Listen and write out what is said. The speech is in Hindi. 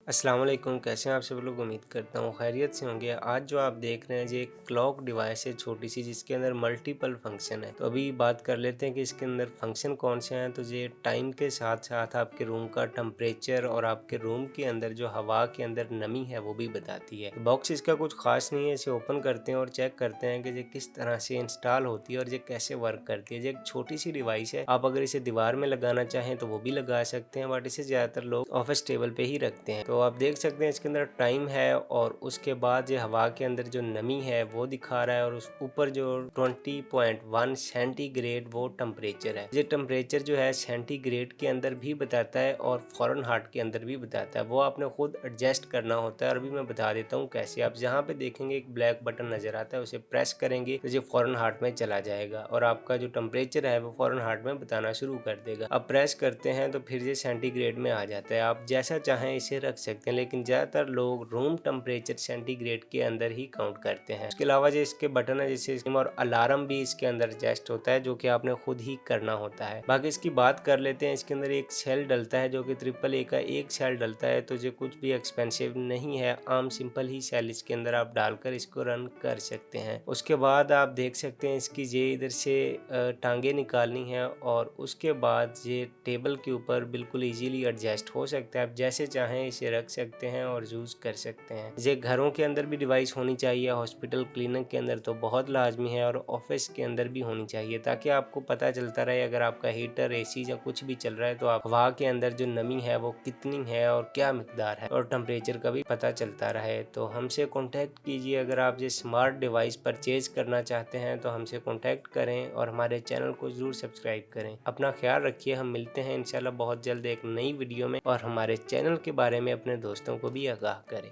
अस्सलाम वालेकुम, कैसे हैं आप सब लोग। उम्मीद करता हूँ खैरियत से होंगे। आज जो आप देख रहे हैं ये एक क्लॉक डिवाइस है छोटी सी, जिसके अंदर मल्टीपल फंक्शन है। तो अभी बात कर लेते हैं कि इसके अंदर फंक्शन कौन से हैं। तो ये टाइम के साथ साथ आपके रूम का टेम्परेचर और आपके रूम के अंदर जो हवा के अंदर नमी है वो भी बताती है। बॉक्स इसका कुछ खास नहीं है, इसे ओपन करते हैं और चेक करते हैं कि ये किस तरह से इंस्टॉल होती है और ये कैसे वर्क करती है। ये एक छोटी सी डिवाइस है, आप अगर इसे दीवार में लगाना चाहें तो वो भी लगा सकते हैं, बट इसे ज्यादातर लोग ऑफिस टेबल पे ही रखते हैं। तो आप देख सकते हैं इसके अंदर टाइम है और उसके बाद ये हवा के अंदर जो नमी है वो दिखा रहा है, और उस ऊपर जो 20.1 सेंटीग्रेड वो टेम्परेचर है। ये टेम्परेचर जो है सेंटीग्रेड के अंदर भी बताता है और फ़ारेनहाइट के अंदर भी बताता है, वो आपने खुद एडजस्ट करना होता है। और अभी मैं बता देता हूँ कैसे। आप जहाँ पे देखेंगे एक ब्लैक बटन नजर आता है, उसे प्रेस करेंगे तो ये फ़ारेनहाइट में चला जाएगा और आपका जो टेम्परेचर है वो फ़ारेनहाइट में बताना शुरू कर देगा। अब प्रेस करते हैं तो फिर ये सेंटीग्रेड में आ जाता है। आप जैसा चाहें इसे रख सकते हैं, लेकिन ज़्यादातर लोग रूम टेम्परेचर सेंटीग्रेड के अंदर ही काउंट करते हैं। उसके अलावा जो इसके बटन है जैसे और अलार्म भी इसके अंदर एडजस्ट होता है, जो कि आपने खुद ही करना होता है। बाकी इसकी बात कर लेते हैं। इसके अंदर एक सेल डलता है जो कि AAA का एक सेल डलता है, तो ये कुछ भी एक्सपेंसिव नहीं है, आम सिंपल ही सेल इसके अंदर आप डालकर इसको रन कर सकते हैं। उसके बाद आप देख सकते हैं इसकी ये इधर से टांगे निकालनी है और उसके बाद ये टेबल के ऊपर बिल्कुल इजीली एडजस्ट हो सकता है। आप जैसे चाहें इसे रख सकते हैं और यूज़ कर सकते हैं। ये घरों के अंदर भी डिवाइस होनी चाहिए, हॉस्पिटल क्लिनिक के अंदर तो बहुत लाजमी है, और ऑफिस के अंदर भी होनी चाहिए, ताकि आपको पता चलता रहे अगर आपका हीटर, एसी या कुछ भी चल रहा है तो आप हवा के अंदर जो नमी है वो कितनी है और क्या मिकदार है, और टेम्परेचर का भी पता चलता रहे। तो हमसे कॉन्टैक्ट कीजिए अगर आप ये स्मार्ट डिवाइस परचेज करना चाहते हैं, तो हमसे कॉन्टैक्ट करें और हमारे चैनल को ज़रूर सब्सक्राइब करें। अपना ख्याल रखिए, हम मिलते हैं इंशाल्लाह बहुत जल्द एक नई वीडियो में, और हमारे चैनल के बारे में अपने दोस्तों को भी आगाह करें।